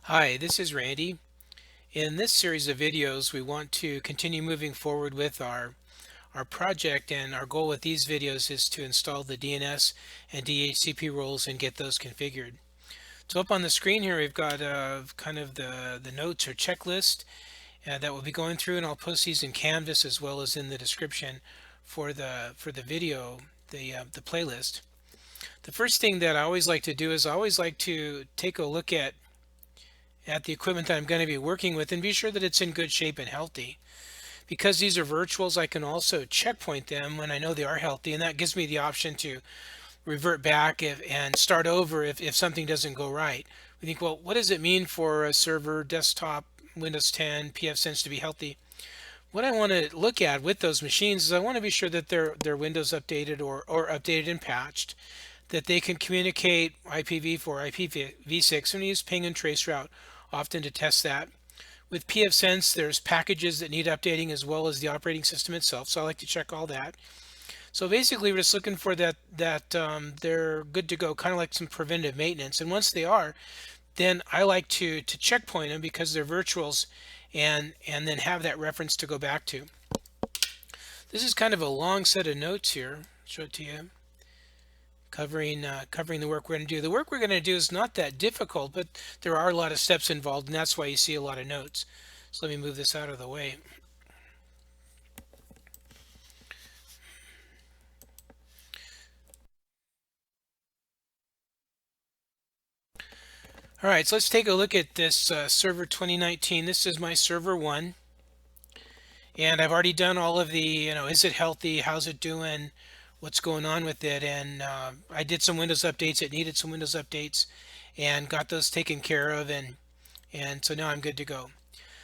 Hi, this is Randy. In this series of videos, we want to continue moving forward with our project, and our goal with these videos is to install the DNS and DHCP roles and get those configured. So up on the screen here, we've got kind of the notes or checklist that we'll be going through, and I'll post these in Canvas as well as in the description for the video, the playlist. The first thing that I always like to do is I always like to take a look at the equipment that I'm going to be working with and be sure that it's in good shape and healthy. Because these are virtuals, I can also checkpoint them when I know they are healthy, and that gives me the option to revert back and start over if something doesn't go right. We think, well, what does it mean for a server, desktop, Windows 10, pfSense to be healthy? What I want to look at with those machines is I want to be sure that their Windows updated or updated and patched, that they can communicate IPv4, IPv6, and use ping and traceroute often to test that. With pfSense, there's packages that need updating as well as the operating system itself, so I like to check all that. So basically, we're just looking for that they're good to go, kind of like some preventive maintenance. And once they are, then I like to checkpoint them because they're virtuals, and then have that reference to go back to. This is kind of a long set of notes here. I'll show it to you. Covering the work we're going to do. The work we're going to do is not that difficult, but there are a lot of steps involved, and that's why you see a lot of notes. So let me move this out of the way. All right, so let's take a look at this Server 2019. This is my Server 1, and I've already done all of the, is it healthy? How's it doing? What's going on with it? And I did some Windows updates. It needed some Windows updates, and got those taken care of, and so now I'm good to go.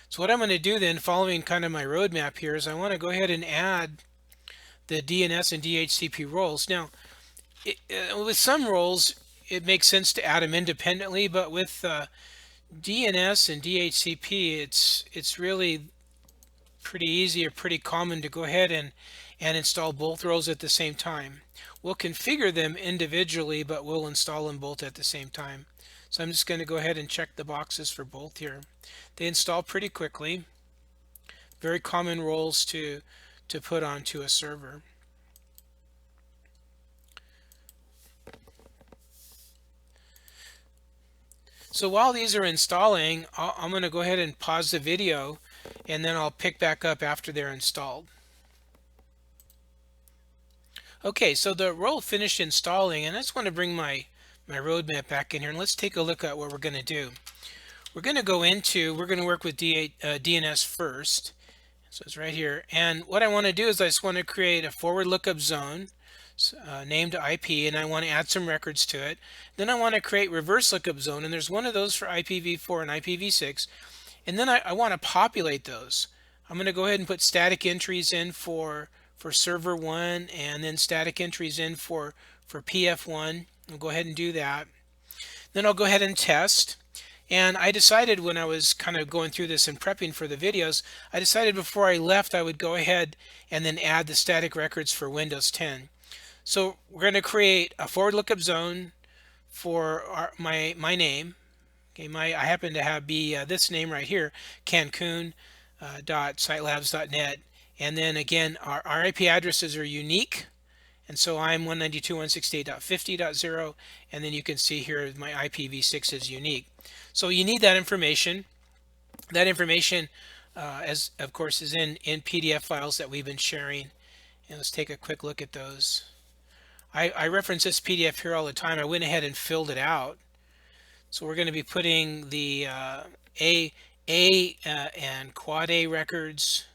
So what I'm going to do then, following kind of my roadmap here, is I want to go ahead and add the DNS and DHCP roles. Now, with some roles, it makes sense to add them independently, but with DNS and DHCP, it's really pretty easy or pretty common to go ahead and install both roles at the same time. We'll configure them individually, but we'll install them both at the same time. So I'm just going to go ahead and check the boxes for both here. They install pretty quickly. Very common roles to put onto a server. So while these are installing, I'm going to go ahead and pause the video, and then I'll pick back up after they're installed. Okay, so the role finished installing, and I just want to bring my roadmap back in here, and let's take a look at what we're going to do. We're going to work with DNS first. So it's right here. And what I want to do is I just want to create a forward lookup zone named IP, and I want to add some records to it. Then I want to create reverse lookup zone, and there's one of those for IPv4 and IPv6. And then I want to populate those. I'm going to go ahead and put static entries in for server 1, and then static entries in for PF1. I'll go ahead and do that. Then I'll go ahead and test. And I decided when I was kind of going through this and prepping for the videos, I decided before I left I would go ahead and then add the static records for Windows 10. So we're going to create a forward lookup zone for my name. Okay, I happen to have this name right here, Cancun.sitelabs.net. And then again, our IP addresses are unique. And so I'm 192.168.50.0, and then you can see here my IPv6 is unique. So you need that information. That information, as of course, is in PDF files that we've been sharing. And let's take a quick look at those. I reference this PDF here all the time. I went ahead and filled it out. So we're going to be putting the A and Quad A records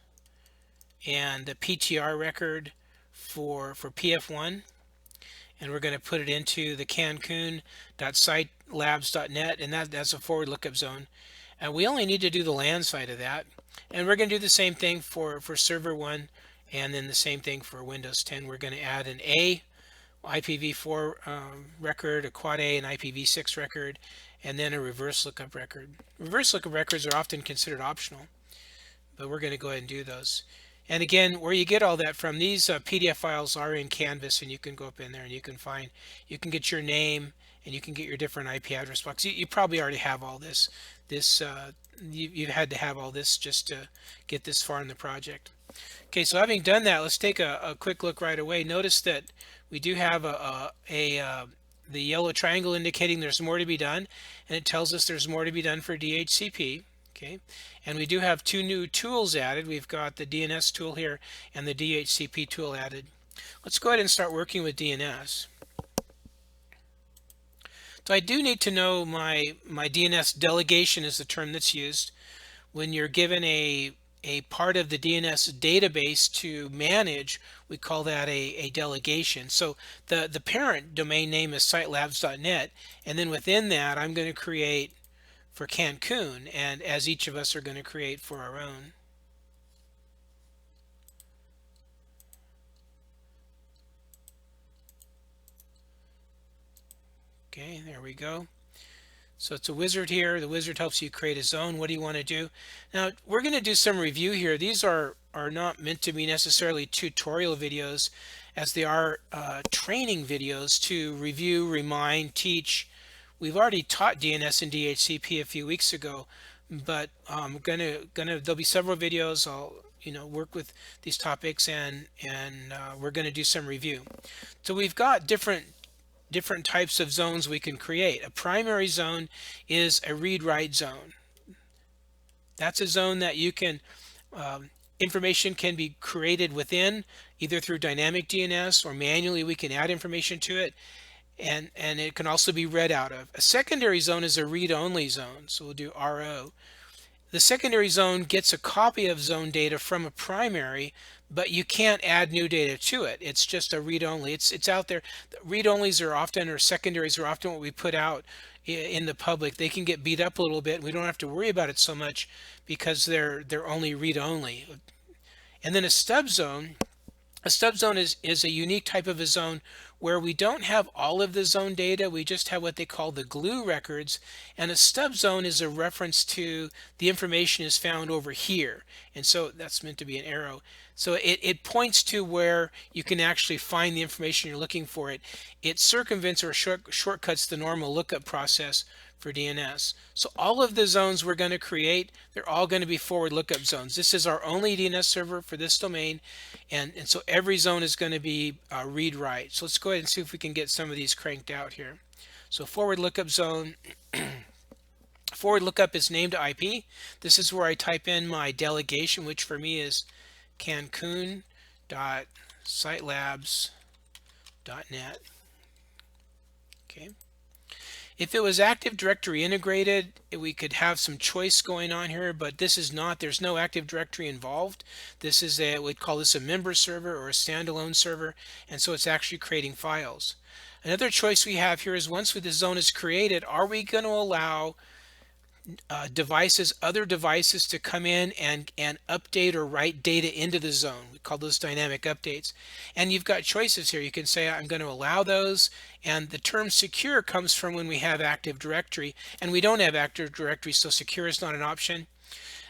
and the PTR record for PF1, and we're going to put it into the Cancun.sitelabs.net, and that's a forward lookup zone. And we only need to do the LAN side of that, and we're going to do the same thing for server 1, and then the same thing for Windows 10. We're going to add an A IPv4 record, a Quad A and IPv6 record, and then a reverse lookup record. Reverse lookup records are often considered optional, but we're going to go ahead and do those. And again, where you get all that from, these PDF files are in Canvas, and you can go up in there and you can get your name, and you can get your different IP address box. You probably already have all this this you've had to have all this just to get this far in the project. Okay, so having done that, let's take a quick look right away. Notice that we do have the yellow triangle indicating there's more to be done, and it tells us there's more to be done for DHCP. Okay, and we do have two new tools added. We've got the DNS tool here and the DHCP tool added. Let's go ahead and start working with DNS. So I do need to know my DNS delegation is the term that's used when you're given a part of the DNS database to manage. We call that a delegation. So the parent domain name is sitelabs.net, and then within that I'm going to create for Cancun, and as each of us are going to create for our own. Okay, there we go. So it's a wizard here. The wizard helps you create a zone. What do you want to do? Now we're going to do some review here. These are not meant to be necessarily tutorial videos, as they are training videos to review, remind, teach. We've already taught DNS and DHCP a few weeks ago, but there'll be several videos. I'll work with these topics, and we're going to do some review. So we've got different types of zones we can create. A primary zone is a read-write zone. That's a zone that you can information can be created within, either through dynamic DNS or manually we can add information to it, and it can also be read out of. A secondary zone is a read-only zone, so we'll do RO. The secondary zone gets a copy of zone data from a primary, but you can't add new data to it. It's just a read-only. It's out there. Read-onlys are often, or secondaries are often, what we put out in the public. They can get beat up a little bit. We don't have to worry about it so much because they're only read-only. And then a stub zone. A stub zone is a unique type of a zone where we don't have all of the zone data. We just have what they call the glue records. And a stub zone is a reference to the information is found over here. And so that's meant to be an arrow. So it points to where you can actually find the information you're looking for. It circumvents or shortcuts the normal lookup process for DNS. So all of the zones we're going to create, they're all going to be forward lookup zones. This is our only DNS server for this domain, and so every zone is going to be read-write. So let's go ahead and see if we can get some of these cranked out here. So forward lookup zone. Forward lookup is named IP. This is where I type in my delegation, which for me is cancun.sitelabs.net. Okay. If it was Active Directory integrated, we could have some choice going on here, but this is not. There's no Active Directory involved. This is we'd call this a member server or a standalone server, and so it's actually creating files. Another choice we have here is once the zone is created, are we going to allow other devices to come in and update or write data into the zone? We call those dynamic updates. And you've got choices here. You can say I'm going to allow those, and the term secure comes from when we have Active Directory, and we don't have Active Directory, so secure is not an option.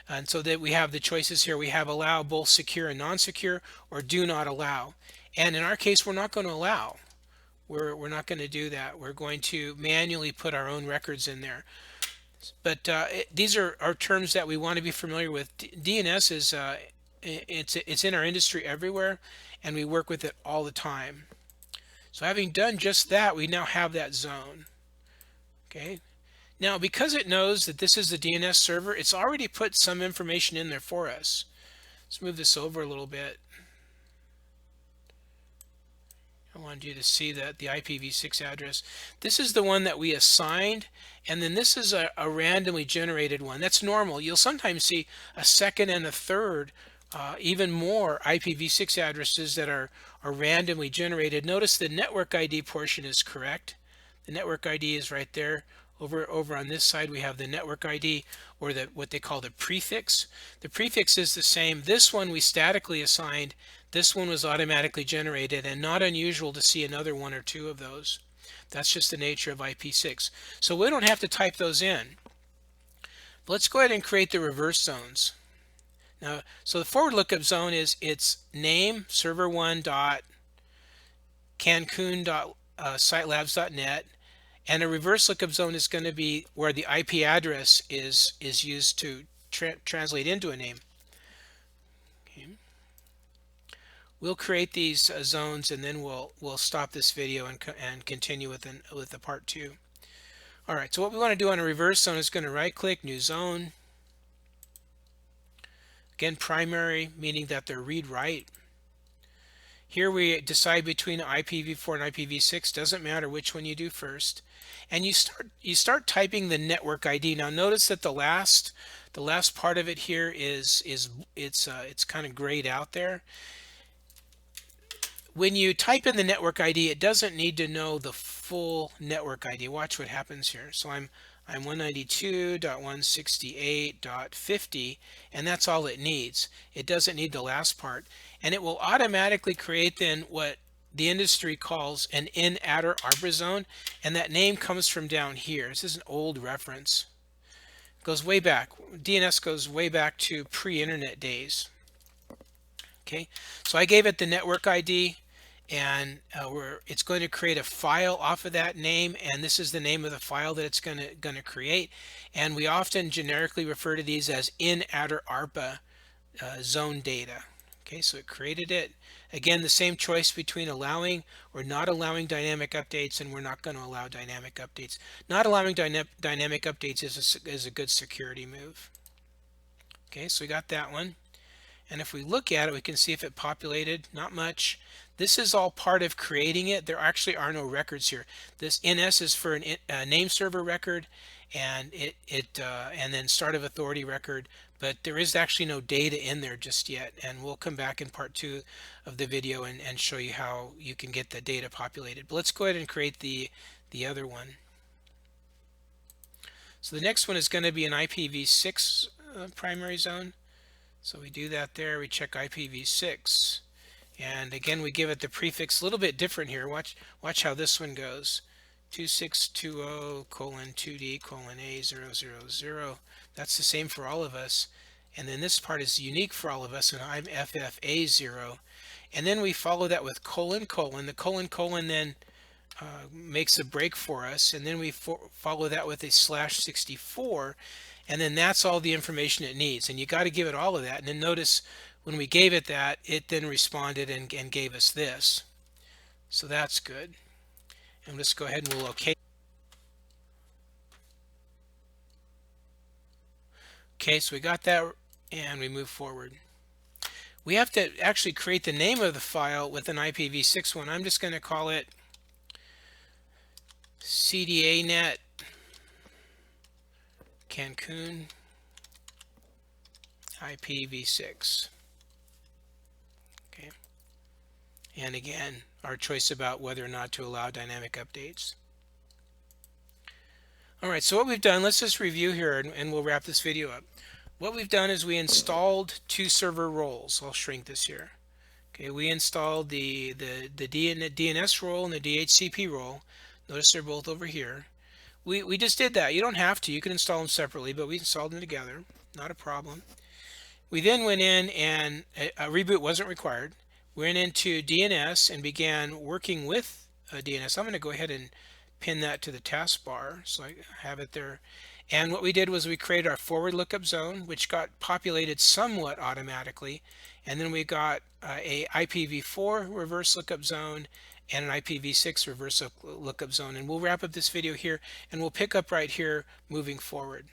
And so that we have the choices here. We have allow both secure and non-secure, or do not allow. And in our case, we're not going to allow. We're not going to do that. We're going to manually put our own records in there. But these are terms that we want to be familiar with. DNS is it's in our industry everywhere, and we work with it all the time. So having done just that, we now have that zone. Okay. Now, because it knows that this is the DNS server, it's already put some information in there for us. Let's move this over a little bit. I wanted you to see that the IPv6 address. This is the one that we assigned, and then this is a randomly generated one. That's normal. You'll sometimes see a second and a third, even more IPv6 addresses that are randomly generated. Notice the network ID portion is correct. The network ID is right there. Over on this side, we have the network ID, or what they call the prefix. The prefix is the same. This one we statically assigned. This one was automatically generated, and not unusual to see another one or two of those. That's just the nature of IP6. So we don't have to type those in. But let's go ahead and create the reverse zones. Now, so the forward lookup zone is its name, server1.cancun.sitelabs.net, And a reverse lookup zone is going to be where the IP address is used to translate into a name. Okay. We'll create these zones, and then we'll stop this video and continue with the part 2. All right, so what we want to do on a reverse zone is going to right click, new zone. Again, primary, meaning that they're read write. Here we decide between IPv4 and IPv6. Doesn't matter which one you do first. And you start typing the network ID. Now notice that the last part of it here it's kind of grayed out there. When you type in the network ID, it doesn't need to know the full network ID. Watch what happens here. So I'm 192.168.50, and that's all it needs. It doesn't need the last part, and it will automatically create then what the industry calls an in-adder arbor zone, and that name comes from down here. This is an old reference. It goes way back. DNS goes way back to pre-internet days. Okay, so I gave it the network ID, and it's going to create a file off of that name, and this is the name of the file that it's going to create. And we often generically refer to these as in-adder ARPA zone data. Okay, so it created it. Again, the same choice between allowing or not allowing dynamic updates, and we're not going to allow dynamic updates. Not allowing dynamic updates is a good security move. Okay, so we got that one. And if we look at it, we can see if it populated. Not much. This is all part of creating it. There actually are no records here. This NS is for a name server record, and and then start of authority record, but there is actually no data in there just yet. And we'll come back in part 2 of the video and show you how you can get the data populated. But let's go ahead and create the other one. So the next one is going to be an IPv6 primary zone. So we do that there. We check IPv6, and again we give it the prefix a little bit different here. Watch how this one goes. 2620:2D:A000. That's the same for all of us, and then this part is unique for all of us, and I'm FFA0. And then we follow that with colon. The colon then makes a break for us, and then we follow that with a /64. And then that's all the information it needs, and you got to give it all of that. And then notice when we gave it that, it then responded and gave us this. So that's good. And let's go ahead and we'll OK. Okay, so we got that, and we move forward. We have to actually create the name of the file with an IPv6 one. I'm just going to call it CDAnet Cancun IPv6. Okay, and again, our choice about whether or not to allow dynamic updates. All right, so what we've done, let's just review here, and we'll wrap this video up. What we've done is we installed 2 server roles. I'll shrink this here. Okay, we installed the DNS role and the DHCP role. Notice they're both over here. We just did that. You don't have to. You can install them separately, but we installed them together. Not a problem. We then went in, and a reboot wasn't required. We went into DNS and began working with DNS. I'm going to go ahead and pin that to the taskbar so I have it there. And what we did was we created our forward lookup zone, which got populated somewhat automatically. And then we got a IPv4 reverse lookup zone and an IPv6 reverse lookup zone. And we'll wrap up this video here, and we'll pick up right here moving forward.